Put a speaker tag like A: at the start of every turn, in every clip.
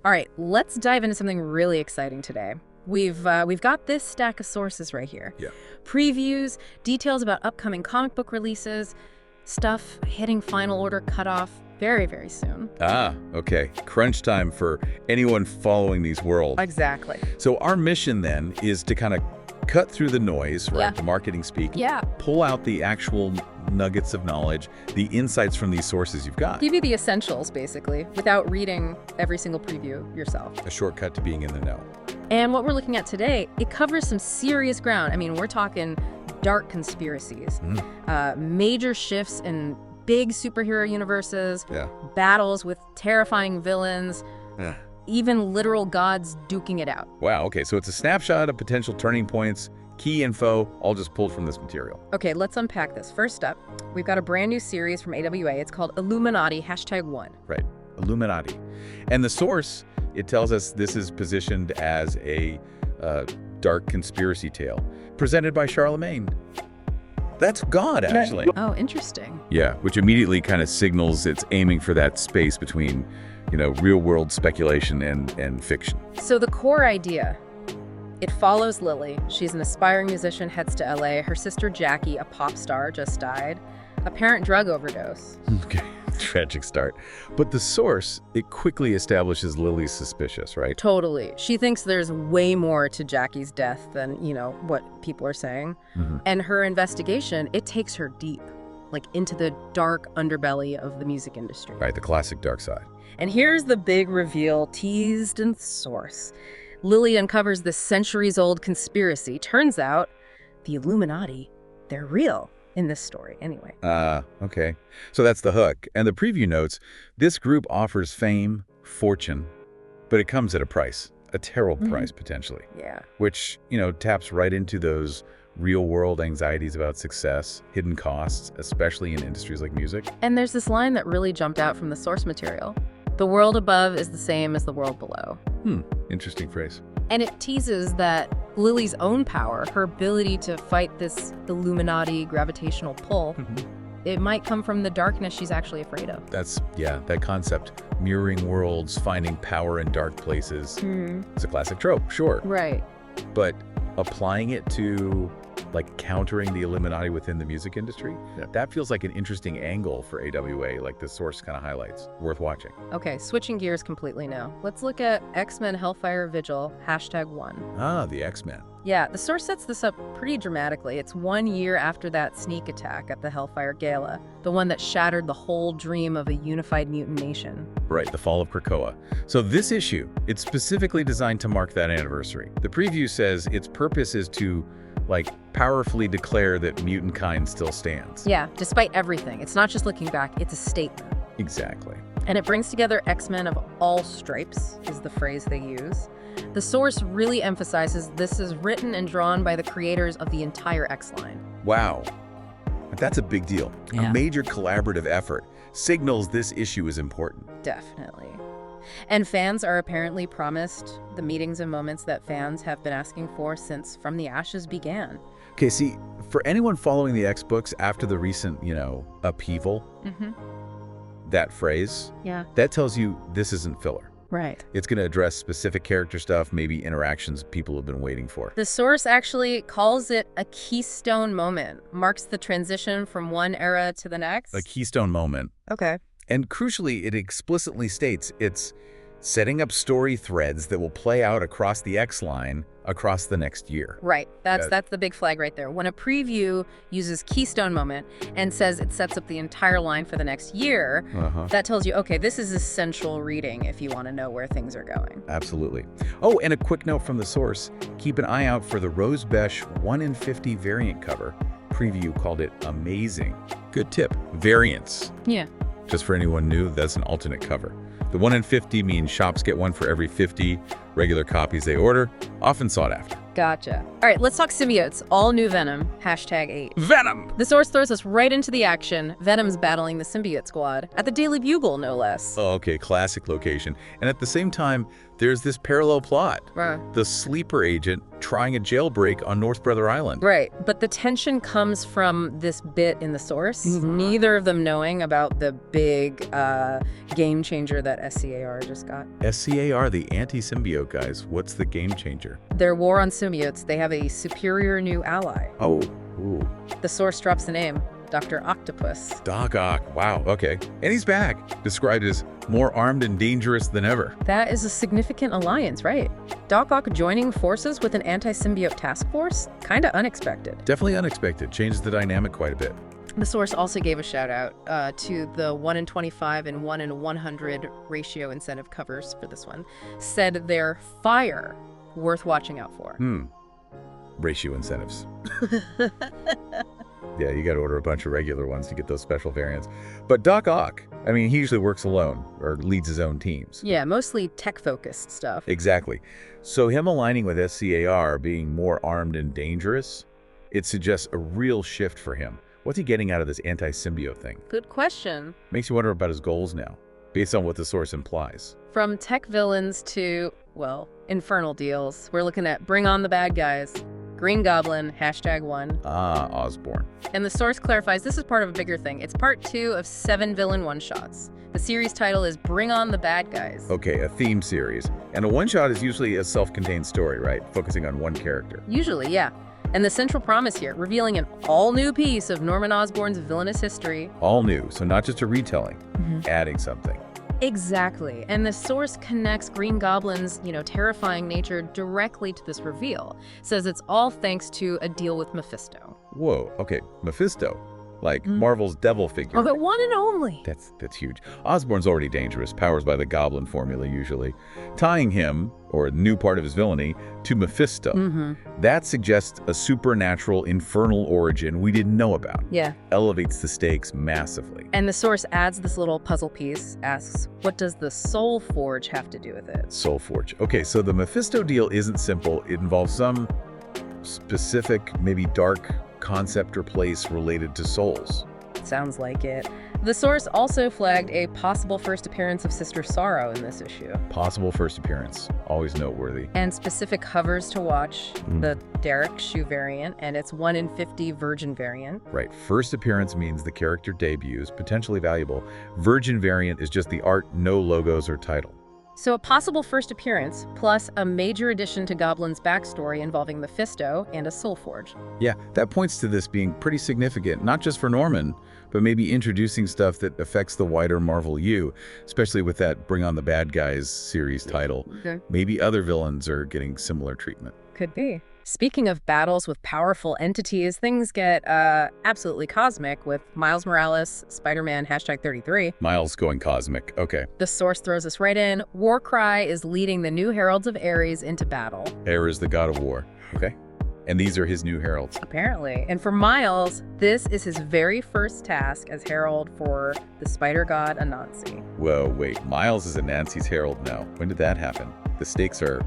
A: All right, let's dive into something really exciting today. We've got this stack of sources right here.
B: Yeah.
A: Previews, details about upcoming comic book releases, stuff hitting Final Order Cutoff very, very soon.
B: Ah, okay. Crunch time for anyone following these worlds.
A: Exactly.
B: So our mission then is to kind of cut through the noise, right?
A: Yeah.
B: The marketing speak.
A: Yeah.
B: Pull out the actual nuggets of knowledge, the insights from these sources you've got.
A: Give you the essentials, basically, without reading every single preview yourself.
B: A shortcut to being in the know.
A: And what we're looking at today, it covers some serious ground. I mean, we're talking dark conspiracies, major shifts in big superhero universes, battles with terrifying villains, even literal gods duking it out.
B: Wow, okay, so it's a snapshot of potential turning points, key info, all just pulled from this material.
A: Okay, let's unpack this. First up, we've got a brand new series from AWA. It's called Illuminati #1.
B: Right, Illuminati. And the source, it tells us this is positioned as a dark conspiracy tale, presented by Charlemagne. That's God, actually.
A: Oh, interesting.
B: Yeah, which immediately kind of signals it's aiming for that space between, real-world speculation and fiction.
A: So the core idea, it follows Lily. She's an aspiring musician, heads to LA. Her sister Jackie, a pop star, just died. Apparent drug overdose.
B: Okay, tragic start. But the source, it quickly establishes Lily's suspicious, right?
A: Totally. She thinks there's way more to Jackie's death than, what people are saying. And her investigation, it takes her deep, like into the dark underbelly of the music industry.
B: Right, the classic dark side.
A: And here's the big reveal teased in the source. Lily uncovers this centuries-old conspiracy. Turns out the Illuminati, they're real. In this story, anyway.
B: Okay. So that's the hook. And the preview notes, this group offers fame, fortune, but it comes at a price, a terrible price, potentially.
A: Yeah.
B: Which, taps right into those real-world anxieties about success, hidden costs, especially in industries like music.
A: And there's this line that really jumped out from the source material. The world above is the same as the world below.
B: Interesting phrase.
A: And it teases that Lily's own power, her ability to fight this Illuminati gravitational pull, it might come from the darkness she's actually afraid of.
B: That concept, mirroring worlds, finding power in dark places. It's a classic trope, sure.
A: Right.
B: But applying it to, countering the Illuminati within the music industry, that feels like an interesting angle for AWA, like the source kind of highlights. Worth watching.
A: Okay, switching gears completely now. Let's look at X-Men Hellfire Vigil #1.
B: Ah, the X-Men.
A: Yeah, the source sets this up pretty dramatically. It's 1 year after that sneak attack at the Hellfire Gala, the one that shattered the whole dream of a unified mutant nation.
B: Right, the fall of Krakoa. So this issue, it's specifically designed to mark that anniversary. The preview says its purpose is to, powerfully declare that mutant kind still stands.
A: Yeah, despite everything. It's not just looking back, it's a statement.
B: Exactly.
A: And it brings together X-Men of all stripes, is the phrase they use. The source really emphasizes this is written and drawn by the creators of the entire X-line.
B: Wow. That's a big deal.
A: Yeah.
B: A major collaborative effort signals this issue is important.
A: Definitely. And fans are apparently promised the meetings and moments that fans have been asking for since From the Ashes began.
B: Okay, see, for anyone following the X-books after the recent, upheaval, that phrase, that tells you this isn't filler.
A: Right.
B: It's going to address specific character stuff, maybe interactions people have been waiting for.
A: The source actually calls it a keystone moment, marks the transition from one era to the next.
B: A keystone moment.
A: Okay.
B: And crucially, it explicitly states it's setting up story threads that will play out across the X-line across the next year.
A: Right. That's the big flag right there. When a preview uses keystone moment and says it sets up the entire line for the next year, that tells you, okay, this is essential reading if you want to know where things are going.
B: Absolutely. Oh, and a quick note from the source. Keep an eye out for the Rose Besh 1 in 50 variant cover. Preview called it amazing. Good tip. Variants.
A: Yeah.
B: Just for anyone new, that's an alternate cover. The 1 in 50 means shops get one for every 50 regular copies they order, often sought after.
A: Gotcha. All right, let's talk symbiotes. All new Venom, #8.
B: Venom!
A: The source throws us right into the action. Venom's battling the symbiote squad, at the Daily Bugle, no less.
B: Oh, okay, classic location. And at the same time, there's this parallel plot.
A: Right.
B: The sleeper agent, trying a jailbreak on North Brother Island.
A: Right, but the tension comes from this bit in the source, neither of them knowing about the big game changer that SCAR just got.
B: SCAR, the anti-symbiote guys. What's the game changer?
A: Their war on symbiotes, they have a superior new ally.
B: Oh, ooh.
A: The source drops the name, Dr. Octopus.
B: Doc Ock, wow, okay. And he's back, described as more armed and dangerous than ever.
A: That is a significant alliance, right? Doc Ock joining forces with an anti-symbiote task force? Kinda unexpected.
B: Definitely unexpected, changes the dynamic quite a bit.
A: The source also gave a shout out to the 1 in 25 and 1 in 100 ratio incentive covers for this one. Said they're fire worth watching out for.
B: Ratio incentives. Yeah, you got to order a bunch of regular ones to get those special variants. But Doc Ock, I mean, he usually works alone or leads his own teams.
A: Yeah, mostly tech-focused stuff.
B: Exactly. So him aligning with SCAR, being more armed and dangerous, it suggests a real shift for him. What's he getting out of this anti-symbiote thing?
A: Good question.
B: Makes you wonder about his goals now, based on what the source implies.
A: From tech villains to, well, infernal deals, we're looking at bring on the bad guys. Green Goblin, #1.
B: Ah, Osborn.
A: And the source clarifies this is part of a bigger thing. It's part 2 of 7 villain one-shots. The series title is Bring On the Bad Guys.
B: Okay, a theme series. And a one-shot is usually a self-contained story, right? Focusing on one character.
A: Usually, yeah. And the central promise here, revealing an all-new piece of Norman Osborn's villainous history.
B: All new, so not just a retelling, adding something.
A: Exactly. And the source connects Green Goblin's, terrifying nature directly to this reveal. Says it's all thanks to a deal with Mephisto.
B: Whoa, okay, Mephisto. Like Marvel's devil figure.
A: Oh, the one and only.
B: That's huge. Osborn's already dangerous, powers by the Goblin formula usually. Tying him, or a new part of his villainy, to Mephisto. That suggests a supernatural, infernal origin we didn't know about.
A: Yeah.
B: Elevates the stakes massively.
A: And the source adds this little puzzle piece, asks, what does the Soul Forge have to do with it?
B: Soul Forge. Okay, so the Mephisto deal isn't simple. It involves some specific, maybe dark concept or place related to souls.
A: Sounds like it. The source also flagged a possible first appearance of Sister Sorrow in this issue.
B: Possible first appearance. Always noteworthy.
A: And specific covers to watch, the Derek Shoe variant and its 1 in 50 Virgin variant.
B: Right. First appearance means the character debuts, potentially valuable. Virgin variant is just the art, no logos or title.
A: So a possible first appearance, plus a major addition to Goblin's backstory involving Mephisto and a Soul Forge.
B: Yeah, that points to this being pretty significant, not just for Norman, but maybe introducing stuff that affects the wider Marvel U, especially with that Bring On the Bad Guys series title. Maybe other villains are getting similar treatment.
A: Could be. Speaking of battles with powerful entities, things get absolutely cosmic with Miles Morales, Spider-Man, #33.
B: Miles going cosmic, okay.
A: The source throws us right in. Warcry is leading the new Heralds of Ares into battle.
B: Ares, the god of war, okay. And these are his new heralds.
A: Apparently. And for Miles, this is his very first task as herald for the spider god Anansi.
B: Whoa, wait, Miles is Anansi's herald now. When did that happen? The stakes are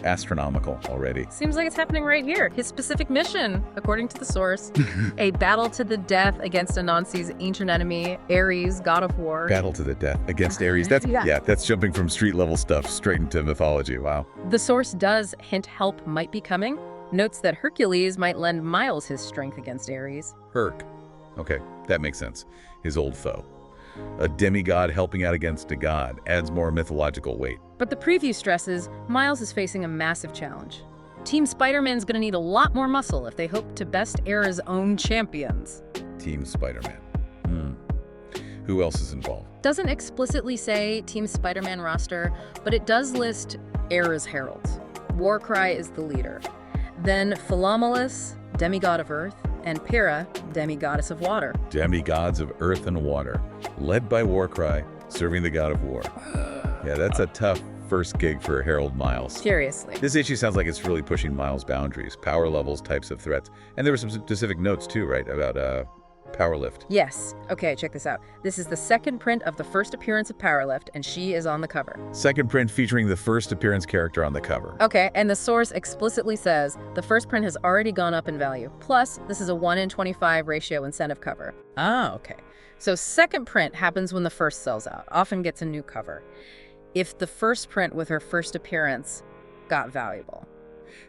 B: astronomical already.
A: Seems like it's happening right here. His specific mission, according to the source, a battle to the death against Anansi's ancient enemy, Ares, god of war.
B: Battle to the death against Ares. That's that's jumping from street level stuff straight into mythology. Wow.
A: The source does hint help might be coming. Notes that Hercules might lend Miles his strength against Ares.
B: Herc. Okay, that makes sense. His old foe. A demigod helping out against a god adds more mythological weight.
A: But the preview stresses Miles is facing a massive challenge. Team Spider-Man's gonna need a lot more muscle if they hope to best Era's own champions.
B: Team Spider-Man. Who else is involved?
A: Doesn't explicitly say Team Spider-Man roster, but it does list Era's heralds. Warcry is the leader. Then Philomelus, demigod of earth, and Pyrrha, demigoddess of water.
B: Demigods of earth and water, led by Warcry, serving the god of war. Yeah, that's a tough first gig for Harold Miles.
A: Seriously.
B: This issue sounds like it's really pushing Miles' boundaries, power levels, types of threats. And there were some specific notes too, right, about Powerlift.
A: Yes. Okay, check this out. This is the second print of the first appearance of Powerlift, and she is on the cover.
B: Second print featuring the first appearance character on the cover.
A: Okay, and the source explicitly says the first print has already gone up in value. Plus, this is a 1 in 25 ratio incentive cover. Ah, okay. So second print happens when the first sells out, often gets a new cover. If the first print with her first appearance got valuable.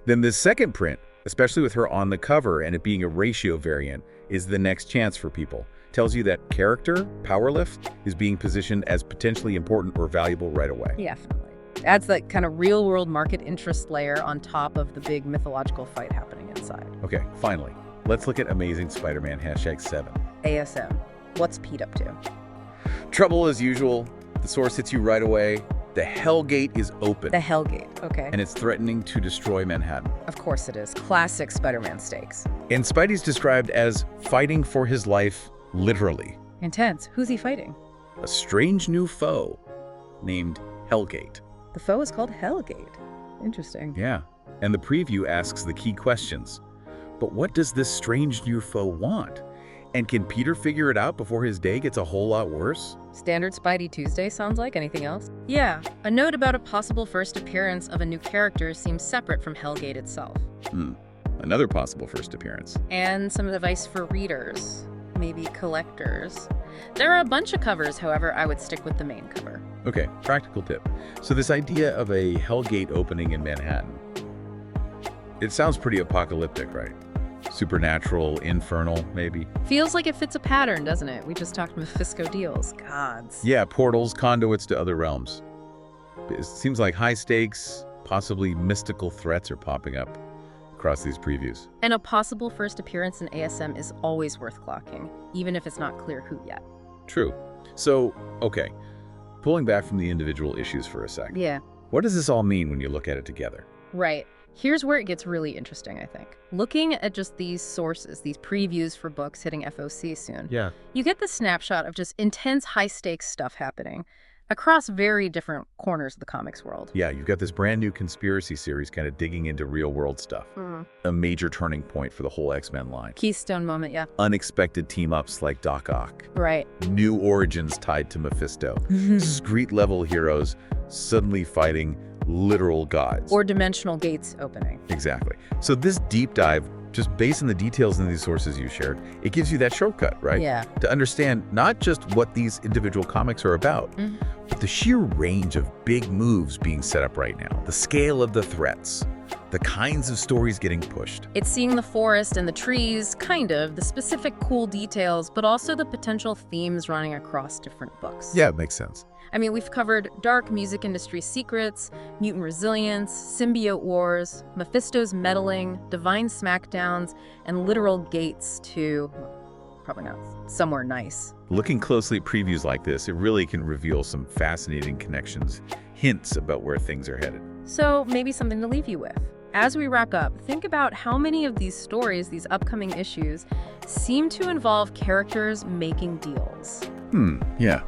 B: Then the second print, especially with her on the cover and it being a ratio variant, is the next chance for people. Tells you that character, power lift, is being positioned as potentially important or valuable right away.
A: Yeah, definitely. Adds that kind of real-world market interest layer on top of the big mythological fight happening inside.
B: Okay, finally, let's look at Amazing Spider-Man #7.
A: ASM. What's Pete up to?
B: Trouble as usual. The source hits you right away. The Hellgate is open.
A: The Hellgate, okay.
B: And it's threatening to destroy Manhattan.
A: Of course it is. Classic Spider-Man stakes.
B: And Spidey's described as fighting for his life, literally.
A: Intense. Who's he fighting?
B: A strange new foe named Hellgate.
A: The foe is called Hellgate. Interesting.
B: Yeah, and the preview asks the key questions. But what does this strange new foe want? And can Peter figure it out before his day gets a whole lot worse?
A: Standard Spidey Tuesday sounds like. Anything else? Yeah, a note about a possible first appearance of a new character seems separate from Hellgate itself.
B: Another possible first appearance.
A: And some advice for readers, maybe collectors. There are a bunch of covers, however, I would stick with the main cover.
B: Okay, practical tip. So this idea of a Hellgate opening in Manhattan, it sounds pretty apocalyptic, right? Supernatural, infernal, maybe?
A: Feels like it fits a pattern, doesn't it? We just talked Mephisto deals. Gods.
B: Yeah, portals, conduits to other realms. It seems like high stakes, possibly mystical threats are popping up across these previews.
A: And a possible first appearance in ASM is always worth clocking, even if it's not clear who yet.
B: True. So, okay, pulling back from the individual issues for a sec.
A: Yeah.
B: What does this all mean when you look at it together?
A: Right. Here's where it gets really interesting, I think. Looking at just these sources, these previews for books hitting FOC soon, you get the snapshot of just intense high-stakes stuff happening across very different corners of the comics world.
B: Yeah, you've got this brand new conspiracy series kind of digging into real-world stuff. A major turning point for the whole X-Men line.
A: Keystone moment, yeah.
B: Unexpected team-ups like Doc Ock.
A: Right.
B: New origins tied to Mephisto. Street-level heroes suddenly fighting literal gods.
A: Or dimensional gates opening.
B: Exactly. So this deep dive, just based on the details in these sources you shared, it gives you that shortcut, right?
A: Yeah.
B: To understand not just what these individual comics are about, but the sheer range of big moves being set up right now, the scale of the threats, the kinds of stories getting pushed.
A: It's seeing the forest and the trees, kind of, the specific cool details, but also the potential themes running across different books.
B: Yeah, it makes sense.
A: I mean, we've covered dark music industry secrets, mutant resilience, symbiote wars, Mephisto's meddling, divine smackdowns, and literal gates to, well, probably not somewhere nice.
B: Looking closely at previews like this, it really can reveal some fascinating connections, hints about where things are headed.
A: So maybe something to leave you with. As we wrap up, think about how many of these stories, these upcoming issues, seem to involve characters making deals.
B: Yeah.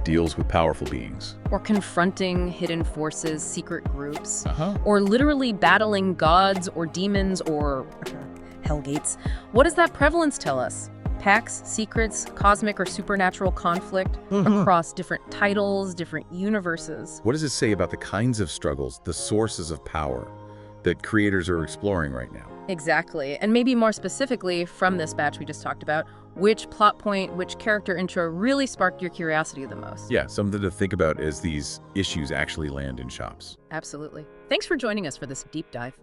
B: Deals with powerful beings.
A: Or confronting hidden forces, secret groups. Or literally battling gods or demons or hellgates. What does that prevalence tell us? Pacts, secrets, cosmic or supernatural conflict across different titles, different universes.
B: What does it say about the kinds of struggles, the sources of power that creators are exploring right now?
A: Exactly. And maybe more specifically, from this batch we just talked about, which plot point, which character intro really sparked your curiosity the most?
B: Yeah, something to think about as these issues actually land in shops.
A: Absolutely. Thanks for joining us for this deep dive.